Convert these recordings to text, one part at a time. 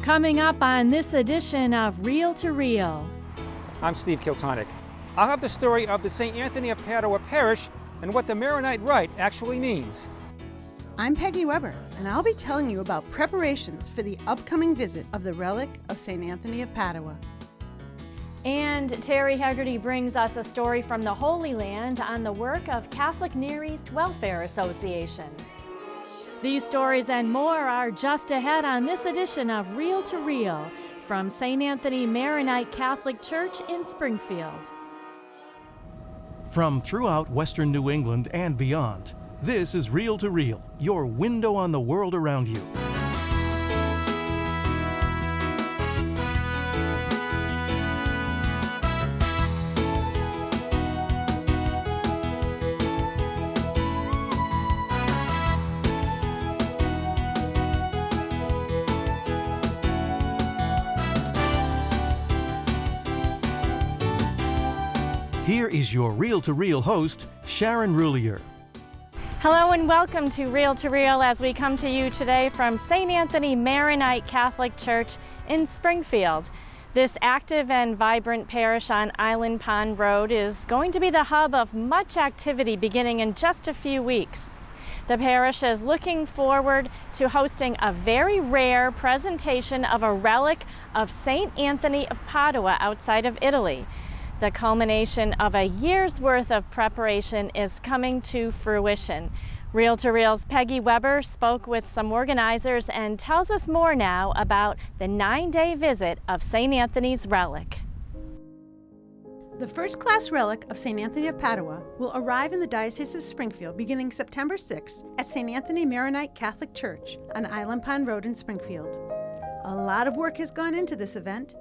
Coming up on this edition of Reel to Reel. I'm Steve Kiltonic. I'll have the story of the St. Anthony of Padua Parish and what the Maronite Rite actually means. I'm Peggy Weber, and I'll be telling you about preparations for the upcoming visit of the Relic of St. Anthony of Padua. And Terry Haggerty brings us a story from the Holy Land on the work of Catholic Near East Welfare Association. These stories and more are just ahead on this edition of Reel to Reel from St. Anthony Maronite Catholic Church in Springfield. From throughout Western New England and beyond, this is Reel to Reel, your window on the world around you. Here is your Reel to Reel host, Sharon Roulier. Hello and welcome to Reel as we come to you today from St. Anthony Maronite Catholic Church in Springfield. This active and vibrant parish on Island Pond Road is going to be the hub of much activity beginning in just a few weeks. The parish is looking forward to hosting a very rare presentation of a relic of St. Anthony of Padua outside of Italy. The culmination of a year's worth of preparation is coming to fruition. Reel to Reel's Peggy Weber spoke with some organizers and tells us more now about the 9-day visit of St. Anthony's Relic. The first-class relic of St. Anthony of Padua will arrive in the Diocese of Springfield beginning September 6th at St. Anthony Maronite Catholic Church on Island Pond Road in Springfield. A lot of work has gone into this event.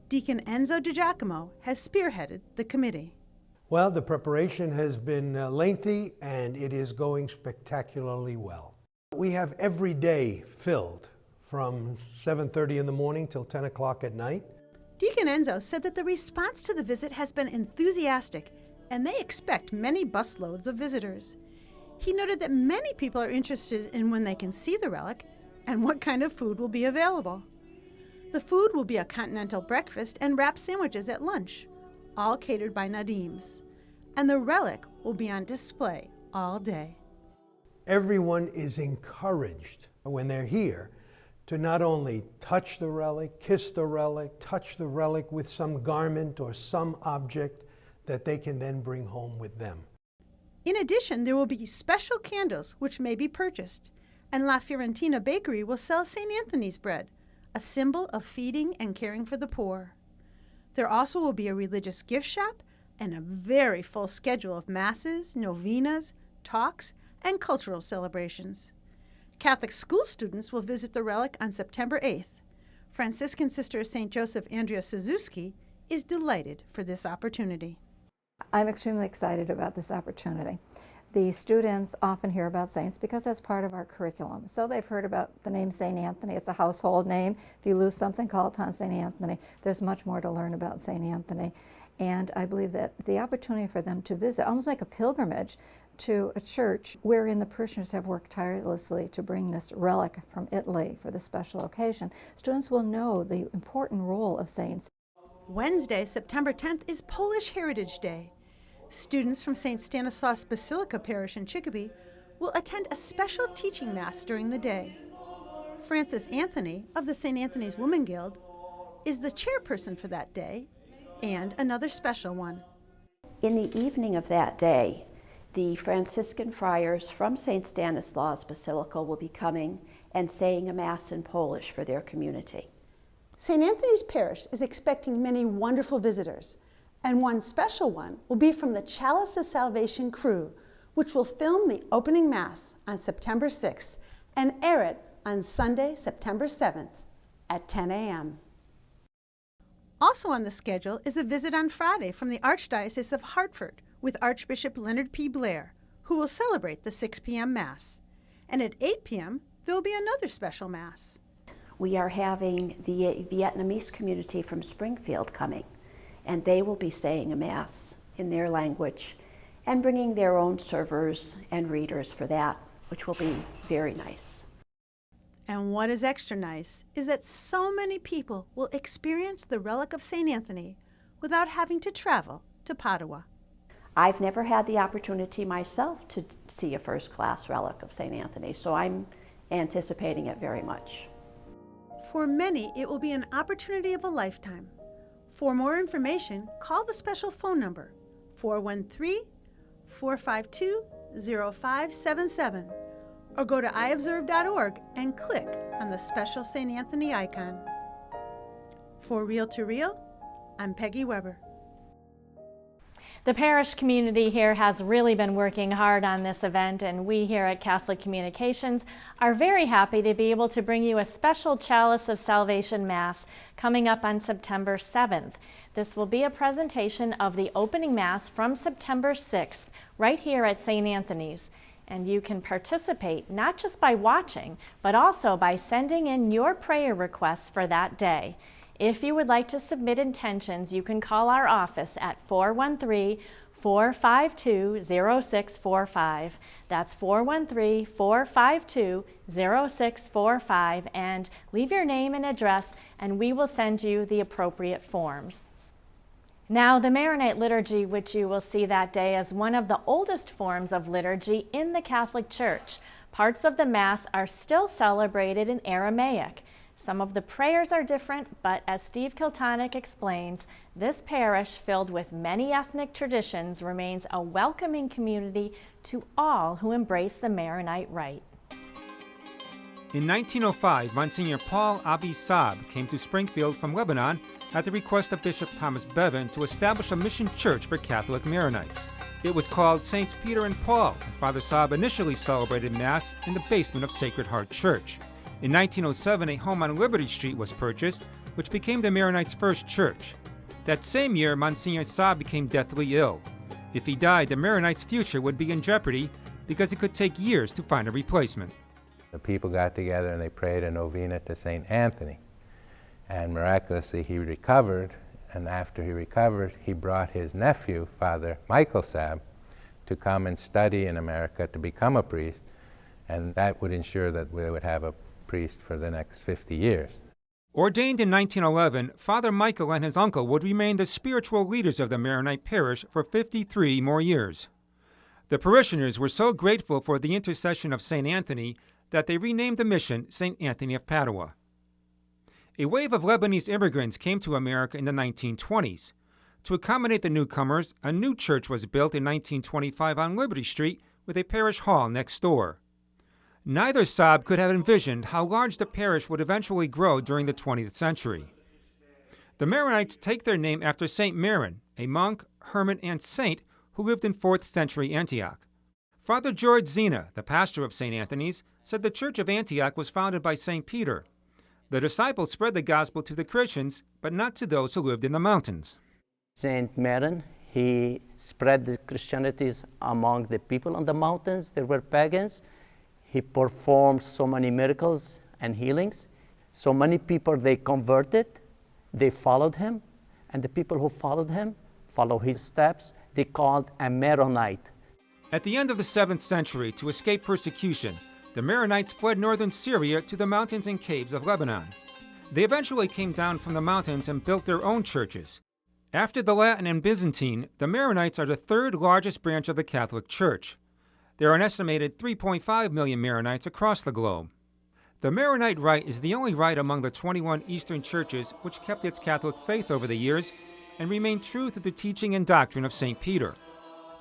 Deacon Enzo DiGiacomo has spearheaded the committee. Well, the preparation has been lengthy and it is going spectacularly well. We have every day filled from 7:30 in the morning till 10 o'clock at night. Deacon Enzo said that the response to the visit has been enthusiastic and they expect many busloads of visitors. He noted that many people are interested in when they can see the relic and what kind of food will be available. The food will be a continental breakfast and wrap sandwiches at lunch, all catered by Nadim's. And the relic will be on display all day. Everyone is encouraged when they're here to not only touch the relic, kiss the relic, touch the relic with some garment or some object that they can then bring home with them. In addition, there will be special candles which may be purchased, and La Fiorentina Bakery will sell St. Anthony's bread, a symbol of feeding and caring for the poor. There also will be a religious gift shop and a very full schedule of masses, novenas, talks, and cultural celebrations. Catholic school students will visit the relic on September 8th. Franciscan Sister of St. Joseph Andrea Suzuki is delighted for this opportunity. I'm extremely excited about this opportunity. The students often hear about saints because that's part of our curriculum. So they've heard about the name St. Anthony. It's a household name. If you lose something, call upon St. Anthony. There's much more to learn about St. Anthony. And I believe that the opportunity for them to visit, almost like a pilgrimage to a church wherein the parishioners have worked tirelessly to bring this relic from Italy for this special occasion, students will know the important role of saints. Wednesday, September 10th is Polish Heritage Day. Students from St. Stanislaus Basilica Parish in Chicopee will attend a special teaching mass during the day. Frances Anthony of the St. Anthony's Women Guild is the chairperson for that day and another special one. In the evening of that day, the Franciscan friars from St. Stanislaus Basilica will be coming and saying a mass in Polish for their community. St. Anthony's Parish is expecting many wonderful visitors. And one special one will be from the Chalice of Salvation crew, which will film the opening Mass on September 6th and air it on Sunday, September 7th at 10 a.m. Also on the schedule is a visit on Friday from the Archdiocese of Hartford with Archbishop Leonard P. Blair, who will celebrate the 6 p.m. Mass. And at 8 p.m., there will be another special Mass. We are having the Vietnamese community from Springfield coming, and they will be saying a Mass in their language and bringing their own servers and readers for that, which will be very nice. And what is extra nice is that so many people will experience the Relic of St. Anthony without having to travel to Padua. I've never had the opportunity myself to see a first-class relic of St. Anthony, so I'm anticipating it very much. For many, it will be an opportunity of a lifetime. For more information, call the special phone number 413-452-0577 or go to iobserve.org and click on the special St. Anthony icon. For Reel to Reel, I'm Peggy Weber. The parish community here has really been working hard on this event, and we here at Catholic Communications are very happy to be able to bring you a special Chalice of Salvation Mass coming up on September 7th. This will be a presentation of the opening Mass from September 6th right here at St. Anthony's. And you can participate not just by watching, but also by sending in your prayer requests for that day. If you would like to submit intentions, you can call our office at 413-452-0645. That's 413-452-0645, and leave your name and address, and we will send you the appropriate forms. Now, the Maronite liturgy, which you will see that day, is one of the oldest forms of liturgy in the Catholic Church. Parts of the Mass are still celebrated in Aramaic. Some of the prayers are different, but as Steve Kiltonick explains, this parish, filled with many ethnic traditions, remains a welcoming community to all who embrace the Maronite rite. In 1905, Monsignor Paul Abi Saab came to Springfield from Lebanon at the request of Bishop Thomas Bevan to establish a mission church for Catholic Maronites. It was called Saints Peter and Paul, and Father Saab initially celebrated Mass in the basement of Sacred Heart Church. In 1907, a home on Liberty Street was purchased, which became the Maronites' first church. That same year, Monsignor Saab became deathly ill. If he died, the Maronites' future would be in jeopardy because it could take years to find a replacement. The people got together and they prayed a novena to St. Anthony. And miraculously, he recovered. And after he recovered, he brought his nephew, Father Michael Saab, to come and study in America to become a priest. And that would ensure that we would have a priest for the next 50 years. Ordained in 1911, Father Michael and his uncle would remain the spiritual leaders of the Maronite parish for 53 more years. The parishioners were so grateful for the intercession of St. Anthony that they renamed the mission St. Anthony of Padua. A wave of Lebanese immigrants came to America in the 1920s. To accommodate the newcomers, a new church was built in 1925 on Liberty Street with a parish hall next door. Neither Saab could have envisioned how large the parish would eventually grow during the 20th century. The Maronites take their name after St. Maron, a monk, hermit, and saint who lived in 4th century Antioch. Father George Zena, the pastor of St. Anthony's, said the Church of Antioch was founded by St. Peter. The disciples spread the gospel to the Christians, but not to those who lived in the mountains. St. Maron, he spread the Christianities among the people on the mountains. There were pagans. He performed so many miracles and healings. So many people, they converted, they followed him, and the people who followed him, follow his steps, they called a Maronite. At the end of the 7th century, to escape persecution, the Maronites fled northern Syria to the mountains and caves of Lebanon. They eventually came down from the mountains and built their own churches. After the Latin and Byzantine, the Maronites are the third largest branch of the Catholic Church. There are an estimated 3.5 million Maronites across the globe. The Maronite rite is the only rite among the 21 Eastern churches which kept its Catholic faith over the years and remained true to the teaching and doctrine of St. Peter.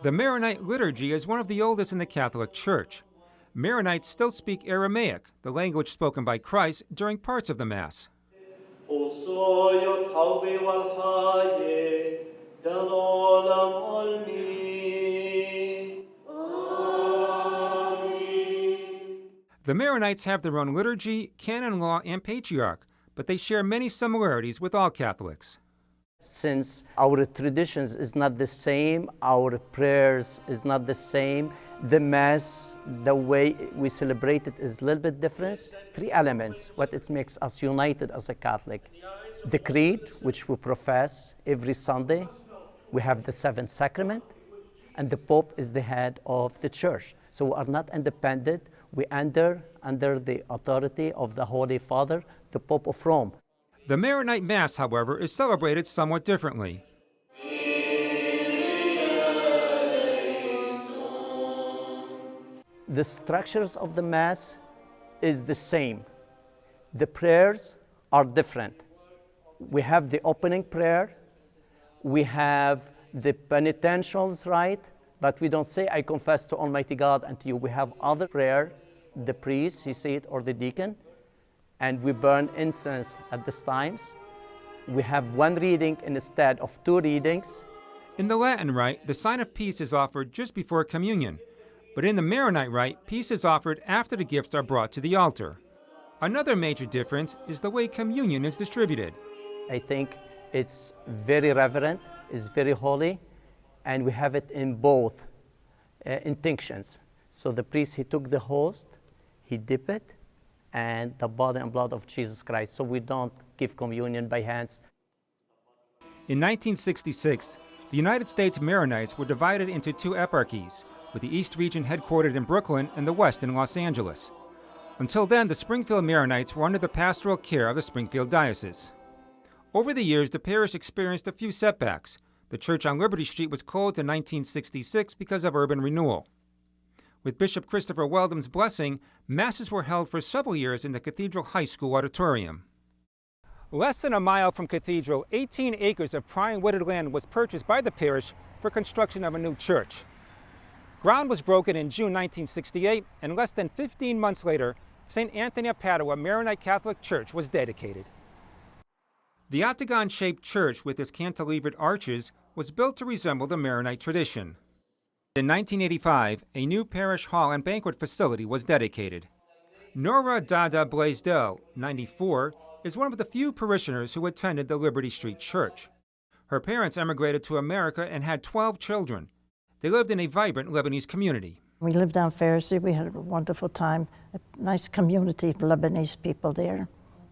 The Maronite liturgy is one of the oldest in the Catholic Church. Maronites still speak Aramaic, the language spoken by Christ during parts of the Mass. The Maronites have their own liturgy, canon law, and patriarch, but they share many similarities with all Catholics. Since our traditions is not the same, our prayers is not the same, the Mass, the way we celebrate it is a little bit different. 3 elements, what it makes us united as a Catholic. The Creed, which we profess every Sunday. We have the 7th Sacrament, and the Pope is the head of the Church. So we are not independent. We enter under the authority of the Holy Father, the Pope of Rome. The Maronite Mass, however, is celebrated somewhat differently. The structures of the Mass is the same. The prayers are different. We have the opening prayer, we have the penitentials rite, but we don't say, I confess to Almighty God and to you. We have other prayer, the priest, he say it, or the deacon, and we burn incense at these times. We have one reading instead of two readings. In the Latin rite, the sign of peace is offered just before communion, but in the Maronite rite, peace is offered after the gifts are brought to the altar. Another major difference is the way communion is distributed. I think it's very reverent, it's very holy, and we have it in both intentions. So the priest, he took the host, he dipped it, and the body and blood of Jesus Christ. So we don't give communion by hands. In 1966, the United States Maronites were divided into two eparchies, with the East region headquartered in Brooklyn and the West in Los Angeles. Until then, the Springfield Maronites were under the pastoral care of the Springfield Diocese. Over the years, the parish experienced a few setbacks. The church on Liberty Street was closed in 1966 because of urban renewal. With Bishop Christopher Weldon's blessing, Masses were held for several years in the Cathedral High School auditorium. Less than a mile from Cathedral, 18 acres of prime wooded land was purchased by the parish for construction of a new church. Ground was broken in June 1968, and less than 15 months later, St. Anthony of Padua Maronite Catholic Church was dedicated. The octagon-shaped church with its cantilevered arches was built to resemble the Maronite tradition. In 1985, a new parish hall and banquet facility was dedicated. Nora Dada Blaisdell, 94, is one of the few parishioners who attended the Liberty Street Church. Her parents emigrated to America and had 12 children. They lived in a vibrant Lebanese community. We lived on Pharisee. We had a wonderful time, a nice community of Lebanese people there.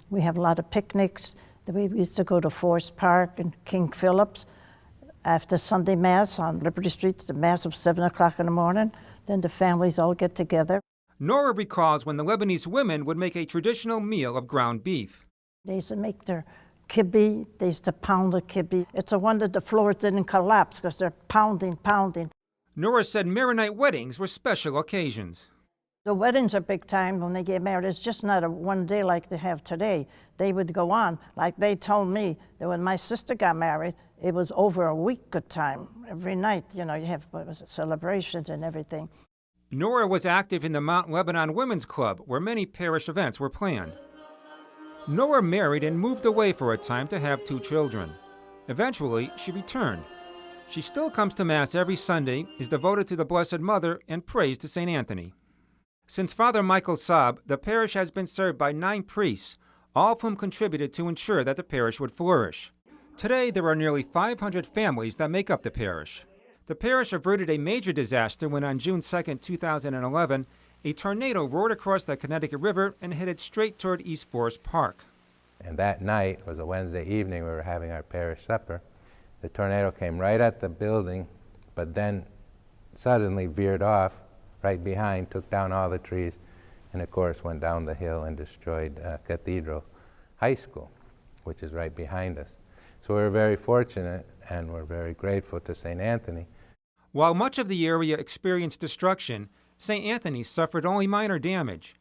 We have a lot of picnics. We used to go to Forest Park and King Philip's after Sunday Mass on Liberty Street, the Mass of 7 o'clock in the morning. Then the families all get together. Nora recalls when the Lebanese women would make a traditional meal of ground beef. They used to make their kibbe. They used to pound the kibbe. It's a wonder the floors didn't collapse because they're pounding. Nora said Maronite weddings were special occasions. The weddings are big time when they get married. It's just not a one day like they have today. They would go on. Like they told me that when my sister got married, it was over a week of time. Every night, you have celebrations and everything. Nora was active in the Mount Lebanon Women's Club, where many parish events were planned. Nora married and moved away for a time to have 2 children. Eventually, she returned. She still comes to Mass every Sunday, is devoted to the Blessed Mother, and prays to St. Anthony. Since Father Michael Saab, the parish has been served by 9 priests, all of whom contributed to ensure that the parish would flourish. Today, there are nearly 500 families that make up the parish. The parish averted a major disaster when on June 2, 2011, a tornado roared across the Connecticut River and headed straight toward East Forest Park. And that night was a Wednesday evening. We were having our parish supper. The tornado came right at the building, but then suddenly veered off right behind, took down all the trees, and of course went down the hill and destroyed Cathedral High School, which is right behind us. So we're very fortunate and we're very grateful to St. Anthony. While much of the area experienced destruction, St. Anthony suffered only minor damage.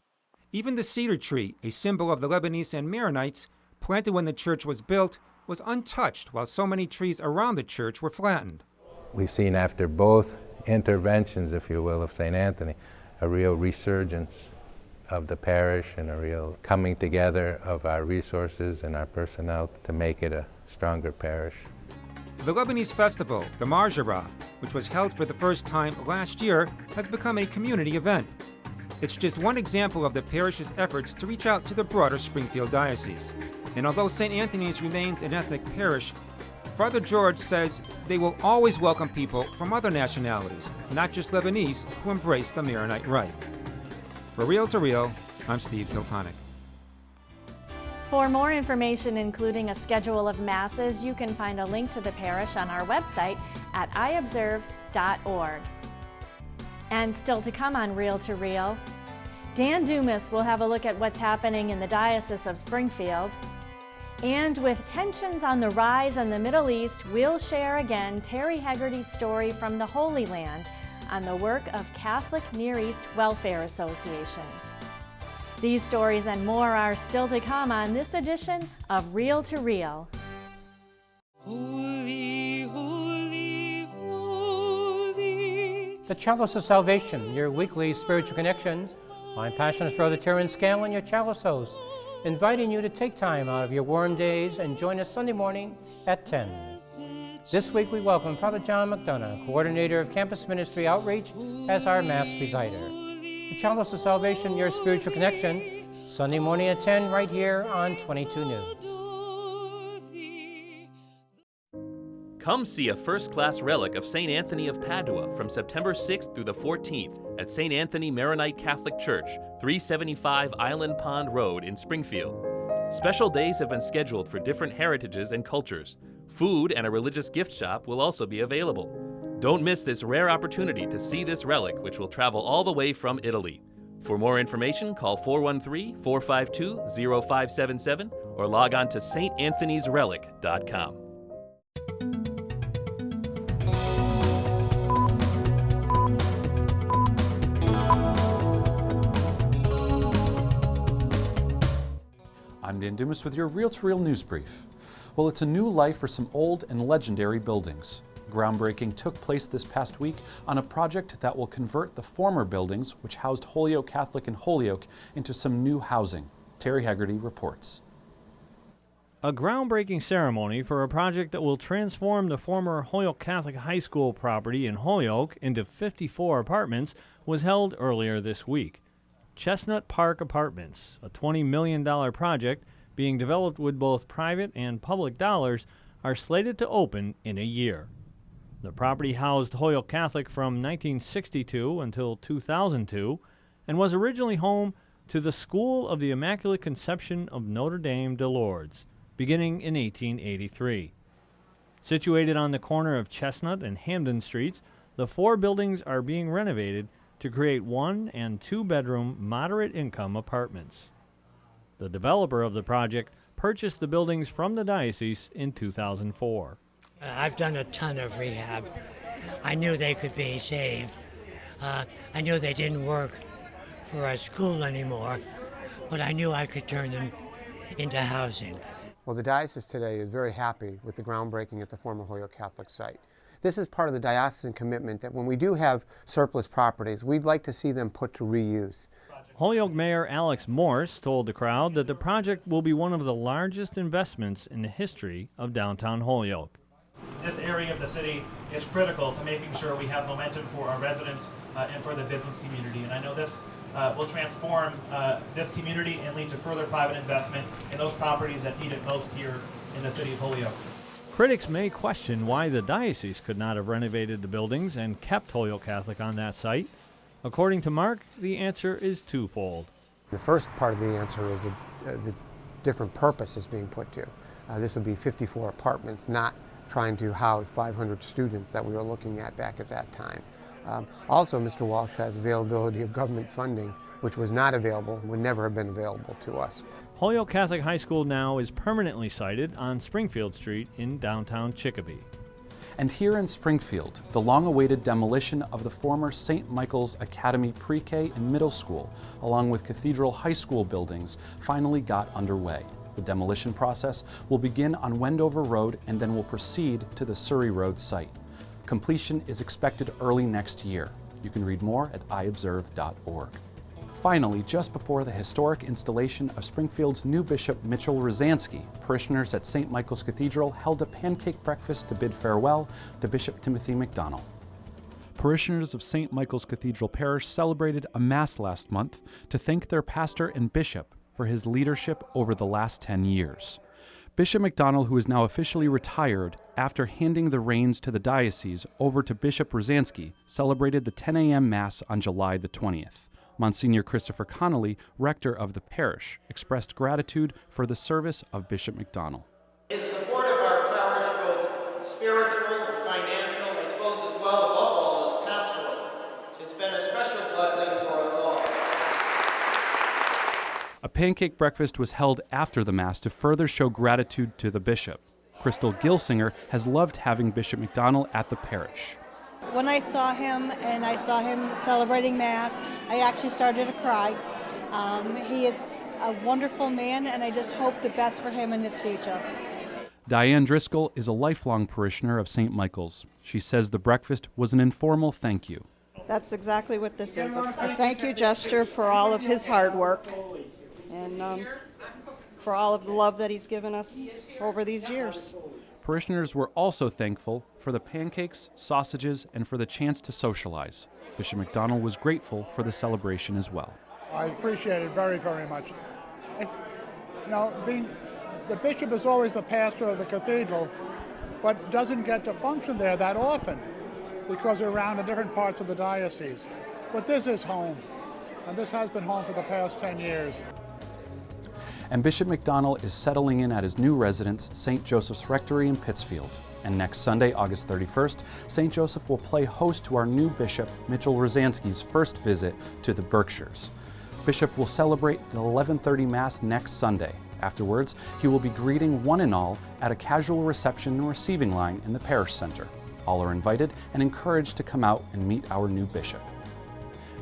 Even the cedar tree, a symbol of the Lebanese and Maronites, planted when the church was built, was untouched, while so many trees around the church were flattened. We've seen after both interventions, if you will, of St. Anthony, a real resurgence of the parish and a real coming together of our resources and our personnel to make it a stronger parish. The Lebanese festival, the Marjara, which was held for the first time last year, has become a community event. It's just one example of the parish's efforts to reach out to the broader Springfield Diocese. And although St. Anthony's remains an ethnic parish, Father George says they will always welcome people from other nationalities, not just Lebanese, who embrace the Maronite rite. For Real to Real, I'm Steve Kiltonic. For more information, including a schedule of Masses, you can find a link to the parish on our website at iobserve.org. And still to come on Real to Real, Dan Dumas will have a look at what's happening in the Diocese of Springfield. And with tensions on the rise in the Middle East, we'll share again Terry Hegarty's story from the Holy Land on the work of Catholic Near East Welfare Association. These stories and more are still to come on this edition of Reel to Reel. Holy, holy, holy. The Chalice of Salvation, your weekly spiritual connections. I'm Passionist Brother Terrence Scanlon, your Chalice host, inviting you to take time out of your warm days and join us Sunday morning at 10. This week we welcome Father John McDonough, Coordinator of Campus Ministry Outreach, as our Mass presider. The Chalice of Salvation, your spiritual connection, Sunday morning at 10 right here on 22 News. Come see a first-class relic of St. Anthony of Padua from September 6th through the 14th at St. Anthony Maronite Catholic Church, 375 Island Pond Road in Springfield. Special days have been scheduled for different heritages and cultures. Food and a religious gift shop will also be available. Don't miss this rare opportunity to see this relic, which will travel all the way from Italy. For more information, call 413-452-0577 or log on to saintanthonysrelic.com. I'm Dan Dumas with your Reel to Reel news brief. Well, it's a new life for some old and legendary buildings. Groundbreaking took place this past week on a project that will convert the former buildings, which housed Holyoke Catholic and Holyoke, into some new housing. Terry Hegarty reports. A groundbreaking ceremony for a project that will transform the former Holyoke Catholic High School property in Holyoke into 54 apartments was held earlier this week. Chestnut Park Apartments, a $20 million project being developed with both private and public dollars, are slated to open in a year. The property housed Holyoke Catholic from 1962 until 2002 and was originally home to the School of the Immaculate Conception of Notre Dame de Lourdes, beginning in 1883. Situated on the corner of Chestnut and Hamden Streets, the four buildings are being renovated to create 1- and 2-bedroom moderate-income apartments. The developer of the project purchased the buildings from the diocese in 2004. I've done a ton of rehab. I knew they could be saved. I knew they didn't work for a school anymore, but I knew I could turn them into housing. Well, the diocese today is very happy with the groundbreaking at the former Holyoke Catholic site. This is part of the diocesan commitment that when we do have surplus properties, we'd like to see them put to reuse. Holyoke Mayor Alex Morse told the crowd that the project will be one of the largest investments in the history of downtown Holyoke. This area of the city is critical to making sure we have momentum for our residents and for the business community. And I know this will transform this community and lead to further private investment in those properties that need it most here in the city of Holyoke. Critics may question why the diocese could not have renovated the buildings and kept Holyoke Catholic on that site. According to Mark, the answer is twofold. The first part of the answer is the different purpose is being put to. This would be 54 apartments, not trying to house 500 students that we were looking at back at that time. Also, Mr. Walsh has availability of government funding, which was not available, would never have been available to us. Holyoke Catholic High School now is permanently sited on Springfield Street in downtown Chicopee. And here in Springfield, the long-awaited demolition of the former St. Michael's Academy Pre-K and Middle School, along with Cathedral High School buildings, finally got underway. The demolition process will begin on Wendover Road and then will proceed to the Surrey Road site. Completion is expected early next year. You can read more at iobserve.org. Finally, just before the historic installation of Springfield's new Bishop Mitchell Rosansky, parishioners at St. Michael's Cathedral held a pancake breakfast to bid farewell to Bishop Timothy McDonnell. Parishioners of St. Michael's Cathedral Parish celebrated a Mass last month to thank their pastor and bishop for his leadership over the last 10 years. Bishop McDonnell, who is now officially retired after handing the reins to the diocese over to Bishop Rosansky, celebrated the 10 a.m. Mass on July the 20th. Monsignor Christopher Connolly, rector of the parish, expressed gratitude for the service of Bishop McDonnell. His support of our parish, both spiritual, financial, I suppose as well, above all, as pastoral, has been a special blessing for us all. pancake breakfast was held after the Mass to further show gratitude to the bishop. Crystal Gilsinger has loved having Bishop McDonald at the parish. When I saw him and I saw him celebrating Mass, I actually started to cry. He is a wonderful man, and I just hope the best for him in his future. Diane Driscoll is a lifelong parishioner of St. Michael's. She says the breakfast was an informal thank you. That's exactly what this is, a thank you gesture for all of his hard work and for all of the love that he's given us over these years. Parishioners were also thankful for the pancakes, sausages, and for the chance to socialize. Bishop McDonald was grateful for the celebration as well. I appreciate it very, very much. The bishop is always the pastor of the cathedral, but doesn't get to function there that often because we're around in different parts of the diocese. But this is home, and this has been home for the past 10 years. And Bishop McDonald is settling in at his new residence, St. Joseph's Rectory in Pittsfield. And next Sunday, August 31st, St. Joseph will play host to our new bishop, Mitchell Rosansky's first visit to the Berkshires. Bishop will celebrate the 11:30 Mass next Sunday. Afterwards, he will be greeting one and all at a casual reception and receiving line in the parish center. All are invited and encouraged to come out and meet our new bishop.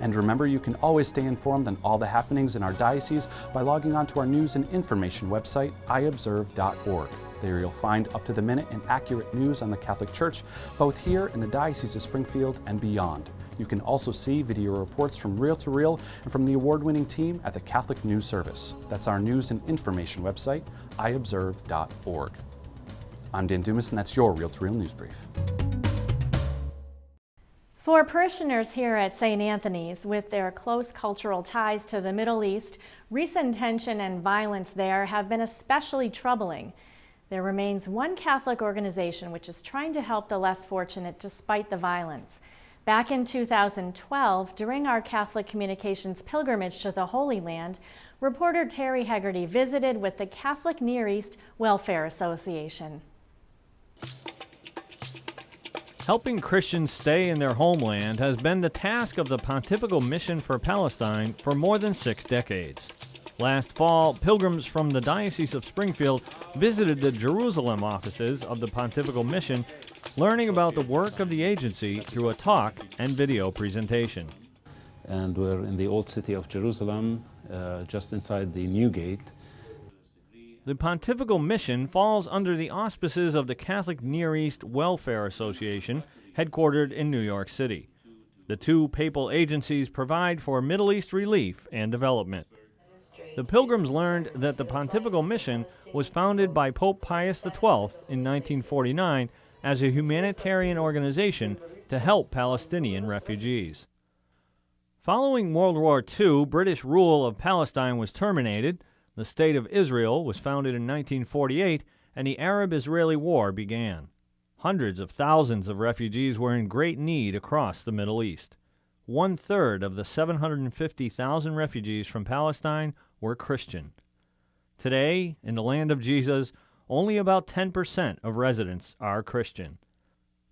And remember, you can always stay informed on all the happenings in our diocese by logging on to our news and information website, iobserve.org. There you'll find up-to-the-minute and accurate news on the Catholic Church, both here in the Diocese of Springfield and beyond. You can also see video reports from Reel to Reel and from the award-winning team at the Catholic News Service. That's our news and information website, iobserve.org. I'm Dan Dumas, and that's your Reel to Reel News Brief. For parishioners here at St. Anthony's, with their close cultural ties to the Middle East, recent tension and violence there have been especially troubling. There remains one Catholic organization which is trying to help the less fortunate despite the violence. Back in 2012, during our Catholic Communications pilgrimage to the Holy Land, reporter Terry Hegarty visited with the Catholic Near East Welfare Association. Helping Christians stay in their homeland has been the task of the Pontifical Mission for Palestine for more than 6 decades. Last fall, pilgrims from the Diocese of Springfield visited the Jerusalem offices of the Pontifical Mission, learning about the work of the agency through a talk and video presentation. And we're in the old city of Jerusalem, just inside the New Gate. The Pontifical Mission falls under the auspices of the Catholic Near East Welfare Association, headquartered in New York City. The two papal agencies provide for Middle East relief and development. The pilgrims learned that the Pontifical Mission was founded by Pope Pius XII in 1949 as a humanitarian organization to help Palestinian refugees. Following World War II, British rule of Palestine was terminated. The State of Israel was founded in 1948, and the Arab-Israeli War began. Hundreds of thousands of refugees were in great need across the Middle East. 1/3 of the 750,000 refugees from Palestine were Christian. Today, in the land of Jesus, only about 10% of residents are Christian.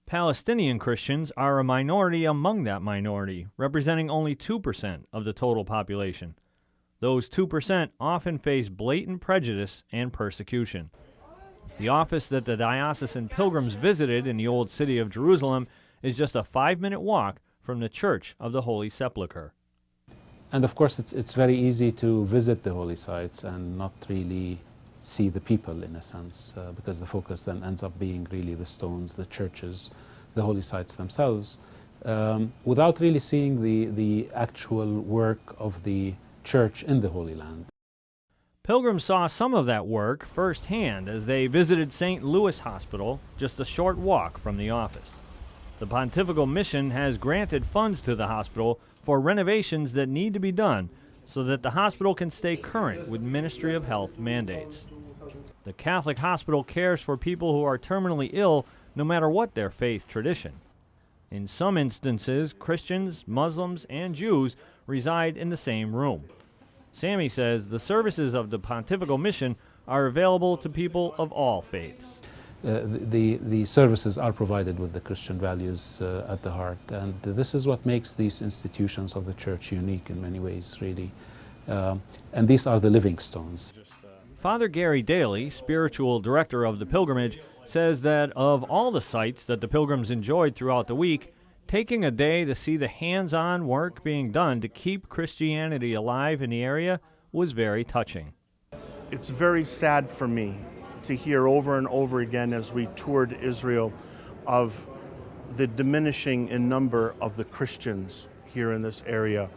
Palestinian Christians are a minority among that minority, representing only 2% of the total population. Those 2% often face blatant prejudice and persecution. The office that the diocesan pilgrims visited in the old city of Jerusalem is just a 5-minute walk from the Church of the Holy Sepulchre. And of course, it's very easy to visit the holy sites and not really see the people, in a sense, because the focus then ends up being really the stones, the churches, the holy sites themselves, without really seeing the actual work of the Church in the Holy Land. Pilgrims saw some of that work firsthand as they visited St. Louis Hospital, just a short walk from the office. The Pontifical Mission has granted funds to the hospital for renovations that need to be done so that the hospital can stay current with Ministry of Health mandates. The Catholic hospital cares for people who are terminally ill no matter what their faith tradition. In some instances, Christians, Muslims, and Jews reside in the same room. Sammy says the services of the Pontifical Mission are available to people of all faiths. The services are provided with the Christian values at the heart, and this is what makes these institutions of the Church unique in many ways, really. And these are the living stones. Father Gary Daly, spiritual director of the pilgrimage, says that of all the sights that the pilgrims enjoyed throughout the week, taking a day to see the hands-on work being done to keep Christianity alive in the area was very touching. It's very sad for me to hear over and over again as we toured Israel of the diminishing in number of the Christians here in this area.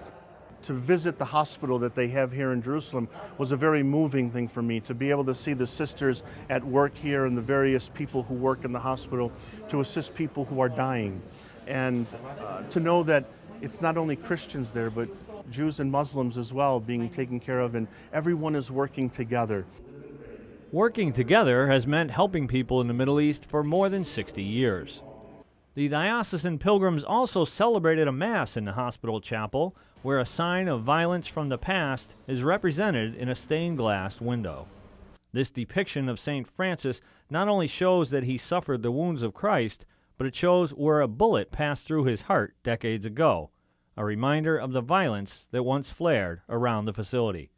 To visit the hospital that they have here in Jerusalem was a very moving thing for me, to be able to see the sisters at work here and the various people who work in the hospital to assist people who are dying. And to know that it's not only Christians there, but Jews and Muslims as well being taken care of, and everyone is working together. Working together has meant helping people in the Middle East for more than 60 years. The diocesan pilgrims also celebrated a Mass in the hospital chapel, where a sign of violence from the past is represented in a stained glass window. This depiction of St. Francis not only shows that he suffered the wounds of Christ, but it shows where a bullet passed through his heart decades ago, a reminder of the violence that once flared around the facility.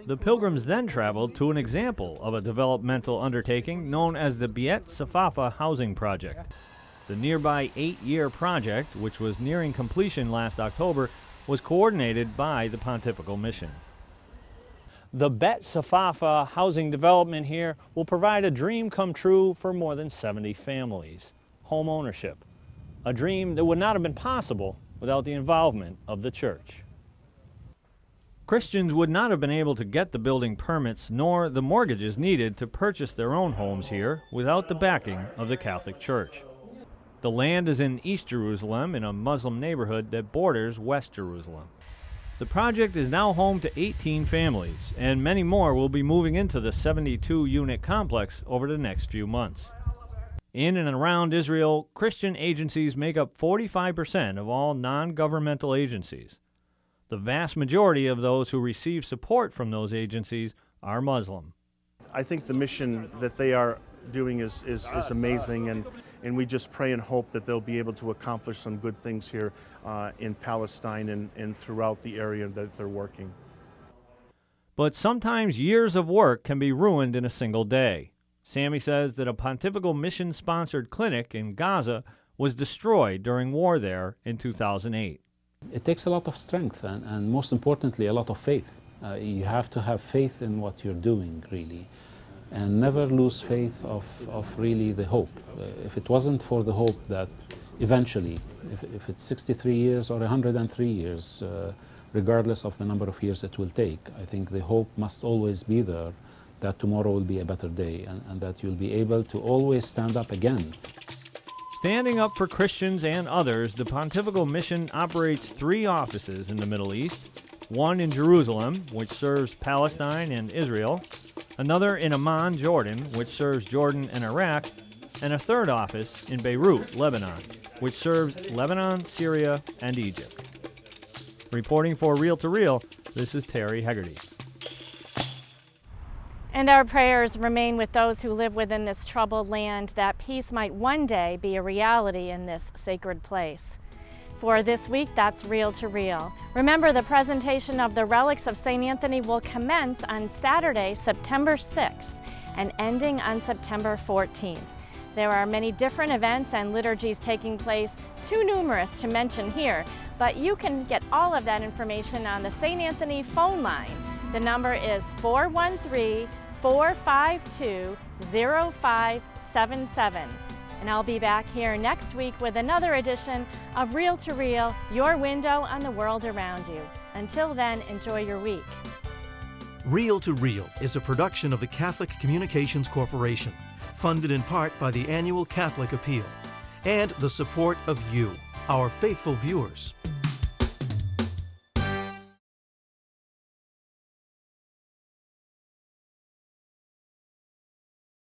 The pilgrims then traveled to an example of a developmental undertaking known as the Beit Safafa Housing Project. The nearby 8-year project, which was nearing completion last October, was coordinated by the Pontifical Mission. The Beit Safafa housing development here will provide a dream come true for more than 70 families. Home ownership, a dream that would not have been possible without the involvement of the church. Christians would not have been able to get the building permits nor the mortgages needed to purchase their own homes here without the backing of the Catholic Church. The land is in East Jerusalem in a Muslim neighborhood that borders West Jerusalem. The project is now home to 18 families, and many more will be moving into the 72-unit complex over the next few months. In and around Israel, Christian agencies make up 45% of all non-governmental agencies. The vast majority of those who receive support from those agencies are Muslim. I think the mission that they are doing is amazing, and we just pray and hope that they'll be able to accomplish some good things here in Palestine and throughout the area that they're working. But sometimes years of work can be ruined in a single day. Sammy says that a Pontifical Mission-sponsored clinic in Gaza was destroyed during war there in 2008. It takes a lot of strength and most importantly, a lot of faith. You have to have faith in what you're doing, really, and never lose faith of really the hope. If it wasn't for the hope that eventually, if it's 63 years or 103 years, regardless of the number of years it will take, I think the hope must always be there that tomorrow will be a better day and that you'll be able to always stand up again. Standing up for Christians and others, the Pontifical Mission operates 3 offices in the Middle East, one in Jerusalem, which serves Palestine and Israel, another in Amman, Jordan, which serves Jordan and Iraq, and a 3rd office in Beirut, Lebanon, which serves Lebanon, Syria, and Egypt. Reporting for Reel to Reel, this is Terry Hegarty. And our prayers remain with those who live within this troubled land, that peace might one day be a reality in this sacred place. For this week, that's Reel to Reel. Remember, the presentation of the relics of St. Anthony will commence on Saturday, September 6th, and ending on September 14th. There are many different events and liturgies taking place, too numerous to mention here, but you can get all of that information on the St. Anthony phone line. The number is 413-452-0577. And I'll be back here next week with another edition of Reel to Reel, your window on the world around you. Until then, enjoy your week. Reel to Reel is a production of the Catholic Communications Corporation, funded in part by the annual Catholic Appeal, and the support of you, our faithful viewers.